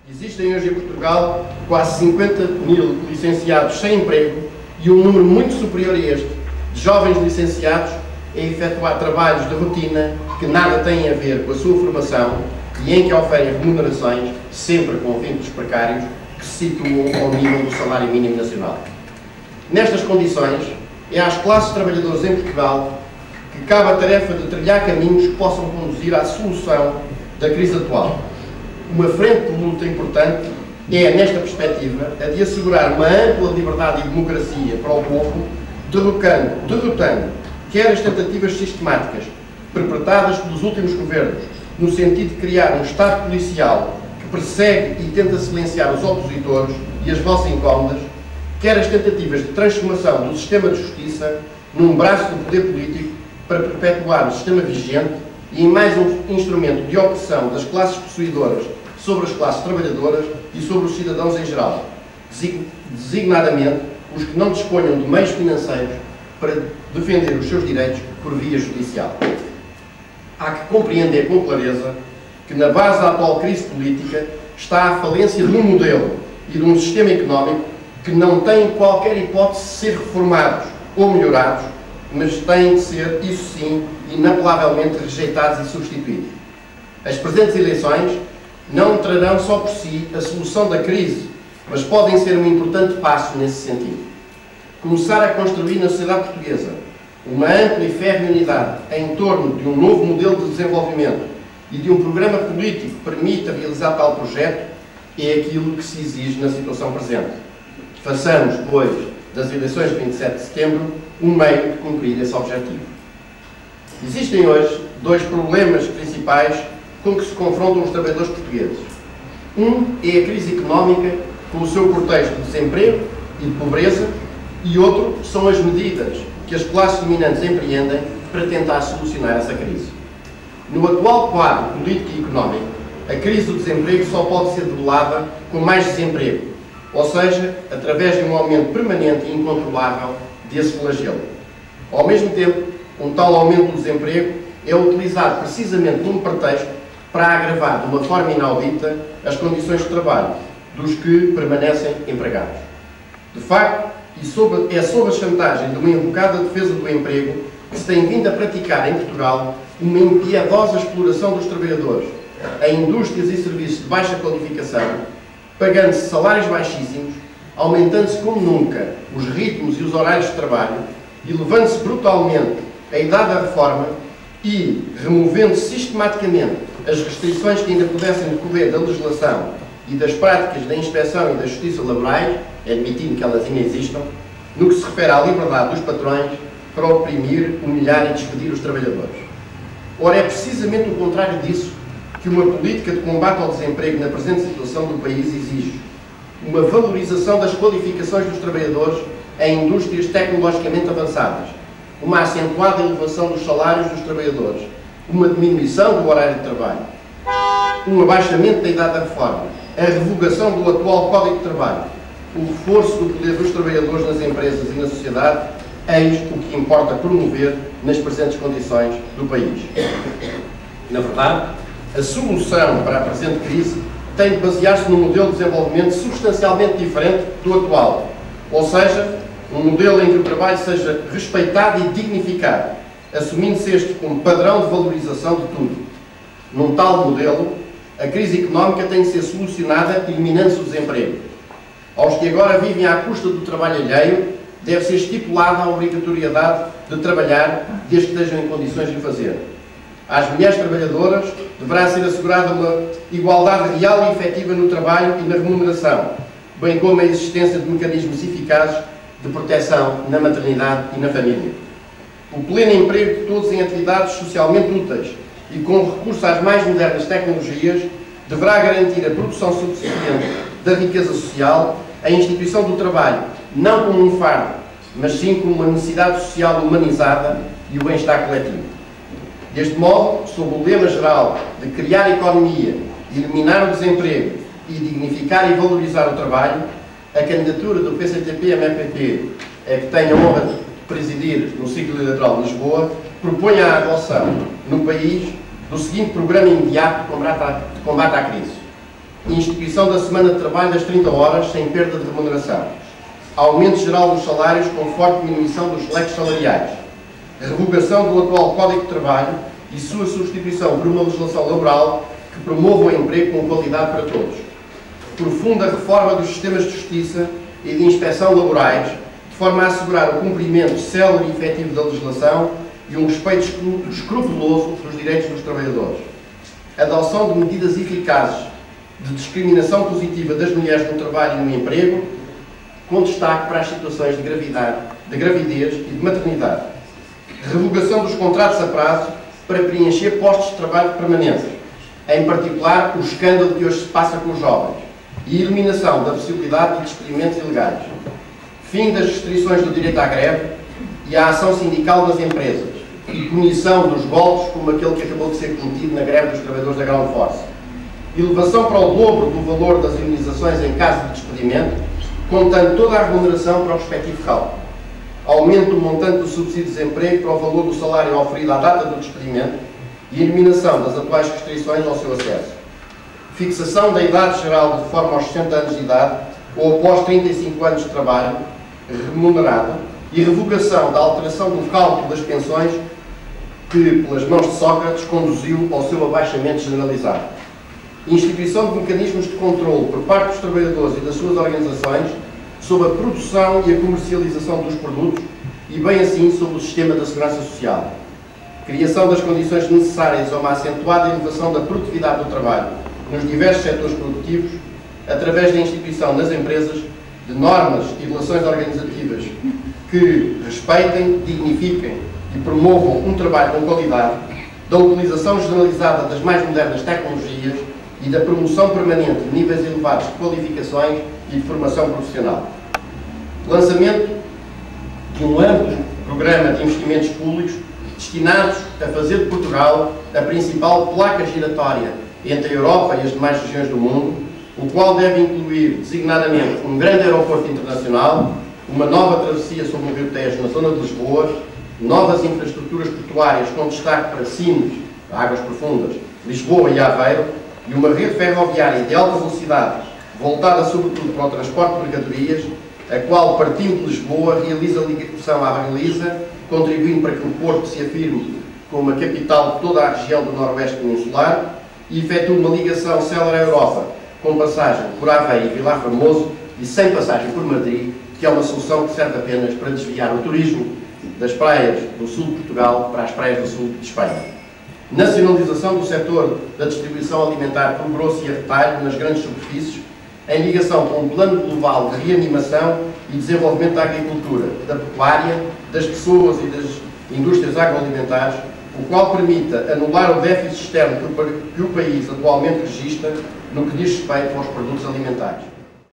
Existem hoje em Portugal quase 50 mil licenciados sem emprego e um número muito superior a este de jovens licenciados a efetuar trabalhos de rotina que nada têm a ver com a sua formação e em que oferem remunerações, sempre com vínculos precários, que se situam ao nível do salário mínimo nacional. Nestas condições, é às classes trabalhadoras em Portugal que cabe a tarefa de trilhar caminhos que possam conduzir à solução da crise atual. Uma frente de luta importante é, nesta perspectiva, a de assegurar uma ampla liberdade e democracia para o povo, derrotando quer as tentativas sistemáticas perpetradas pelos últimos governos, no sentido de criar um Estado policial que persegue e tenta silenciar os opositores e as vozes incómodas, quer as tentativas de transformação do sistema de justiça num braço do poder político para perpetuar o sistema vigente e em mais um instrumento de opressão das classes possuidoras sobre as classes trabalhadoras e sobre os cidadãos em geral, designadamente os que não disponham de meios financeiros para defender os seus direitos por via judicial. Há que compreender com clareza que na base da atual crise política está a falência de um modelo e de um sistema económico que não têm qualquer hipótese de ser reformados ou melhorados, mas têm de ser, isso sim, inapelavelmente rejeitados e substituídos. As presentes eleições não trarão só por si a solução da crise, mas podem ser um importante passo nesse sentido. Começar a construir na sociedade portuguesa uma ampla e férrea unidade em torno de um novo modelo de desenvolvimento e de um programa político que permita realizar tal projeto é aquilo que se exige na situação presente. Façamos, depois das eleições de 27 de setembro, um meio de cumprir esse objetivo. Existem hoje dois problemas principais com que se confrontam os trabalhadores portugueses. Um é a crise económica com o seu contexto de desemprego e de pobreza, e outro são as medidas que as classes dominantes empreendem para tentar solucionar essa crise. No atual quadro político e económico, a crise do desemprego só pode ser debelada com mais desemprego, ou seja, através de um aumento permanente e incontrolável desse flagelo. Ao mesmo tempo, um tal aumento do desemprego é utilizado precisamente como pretexto para agravar de uma forma inaudita as condições de trabalho dos que permanecem empregados. De facto, é sob a chantagem de uma invocada defesa do emprego que se tem vindo a praticar em Portugal uma impiedosa exploração dos trabalhadores em indústrias e serviços de baixa qualificação, pagando-se salários baixíssimos, aumentando-se como nunca os ritmos e os horários de trabalho, elevando-se brutalmente a idade da reforma e removendo sistematicamente as restrições que ainda pudessem decorrer da legislação e das práticas da inspeção e da justiça laborais, admitindo que elas ainda existam, no que se refere à liberdade dos patrões para oprimir, humilhar e despedir os trabalhadores. Ora, é precisamente o contrário disso que uma política de combate ao desemprego na presente situação do país exige. Uma valorização das qualificações dos trabalhadores em indústrias tecnologicamente avançadas, uma acentuada elevação dos salários dos trabalhadores, uma diminuição do horário de trabalho, um abaixamento da idade da reforma, a revogação do atual Código de Trabalho, o reforço do poder dos trabalhadores nas empresas e na sociedade, eis o que importa promover nas presentes condições do país. Na verdade, a solução para a presente crise tem de basear-se num modelo de desenvolvimento substancialmente diferente do atual, ou seja, um modelo em que o trabalho seja respeitado e dignificado, assumindo-se este como padrão de valorização de tudo. Num tal modelo, a crise económica tem de ser solucionada eliminando-se o desemprego. Aos que agora vivem à custa do trabalho alheio, deve ser estipulada a obrigatoriedade de trabalhar desde que estejam em condições de o fazer. Às mulheres trabalhadoras deverá ser assegurada uma igualdade real e efetiva no trabalho e na remuneração, bem como a existência de mecanismos eficazes de proteção na maternidade e na família. O pleno emprego de todos em atividades socialmente úteis e com recurso às mais modernas tecnologias deverá garantir a produção suficiente da riqueza social, a instituição do trabalho, não como um fardo, mas sim como uma necessidade social humanizada e o bem-estar coletivo. Deste modo, sob o lema geral de criar economia, de eliminar o desemprego e dignificar e valorizar o trabalho, a candidatura do PCTP-MPP, que tenho a honra de presidir no ciclo eleitoral de Lisboa, propõe a adoção no país do seguinte programa imediato de combate à crise. instituição da semana de trabalho das 30 horas sem perda de remuneração, aumento geral dos salários com forte diminuição dos leques salariais, revogação do atual Código de Trabalho e sua substituição por uma legislação laboral que promova o emprego com qualidade para todos, profunda reforma dos sistemas de justiça e de inspeção laborais, de forma a assegurar o cumprimento célere e efetivo da legislação e um respeito escrupuloso dos direitos dos trabalhadores, adoção de medidas eficazes de discriminação positiva das mulheres no trabalho e no emprego, com destaque para as situações de gravidez e de maternidade, revogação dos contratos a prazo para preencher postos de trabalho permanentes, em particular o escândalo que hoje se passa com os jovens, e eliminação da possibilidade de despedimentos ilegais, fim das restrições do direito à greve e à ação sindical nas empresas, e punição dos golpes como aquele que acabou de ser cometido na greve dos trabalhadores da Ground Force, elevação para o dobro do valor das indenizações em caso de despedimento, contando toda a remuneração para o respectivo cálculo, aumento do montante do subsídio de desemprego para o valor do salário oferido à data do despedimento e eliminação das atuais restrições ao seu acesso, fixação da idade geral de reforma aos 60 anos de idade ou após 35 anos de trabalho remunerado e revogação da alteração do cálculo das pensões que, pelas mãos de Sócrates, conduziu ao seu abaixamento generalizado. Instituição de mecanismos de controle por parte dos trabalhadores e das suas organizações sobre a produção e a comercialização dos produtos e, bem assim, sobre o sistema da segurança social. Criação das condições necessárias a uma acentuada elevação da produtividade do trabalho nos diversos setores produtivos, através da instituição nas empresas de normas e relações organizativas que respeitem, dignifiquem e promovam um trabalho com qualidade, da utilização generalizada das mais modernas tecnologias e da promoção permanente de níveis elevados de qualificações e de formação profissional. Lançamento de um amplo programa de investimentos públicos destinados a fazer de Portugal a principal placa giratória entre a Europa e as demais regiões do mundo, o qual deve incluir, designadamente, um grande aeroporto internacional, uma nova travessia sobre o Rio Tejo na zona de Lisboa, novas infraestruturas portuárias com destaque para Sines, Águas Profundas, Lisboa e Aveiro, e uma rede ferroviária de alta velocidade, voltada sobretudo para o transporte de mercadorias, a qual, partindo de Lisboa, realiza a ligação à Baliza, contribuindo para que o Porto se afirme como a capital de toda a região do Noroeste Peninsular e efetua uma ligação célere à Europa, com passagem por Aveiro e Vilar Formoso e sem passagem por Madrid, que é uma solução que serve apenas para desviar o turismo das praias do sul de Portugal para as praias do sul de Espanha. Nacionalização do setor da distribuição alimentar por grosso e a retalho nas grandes superfícies, em ligação com um plano global de reanimação e desenvolvimento da agricultura, da pecuária, das pessoas e das indústrias agroalimentares, o qual permita anular o déficit externo que o país atualmente registra no que diz respeito aos produtos alimentares.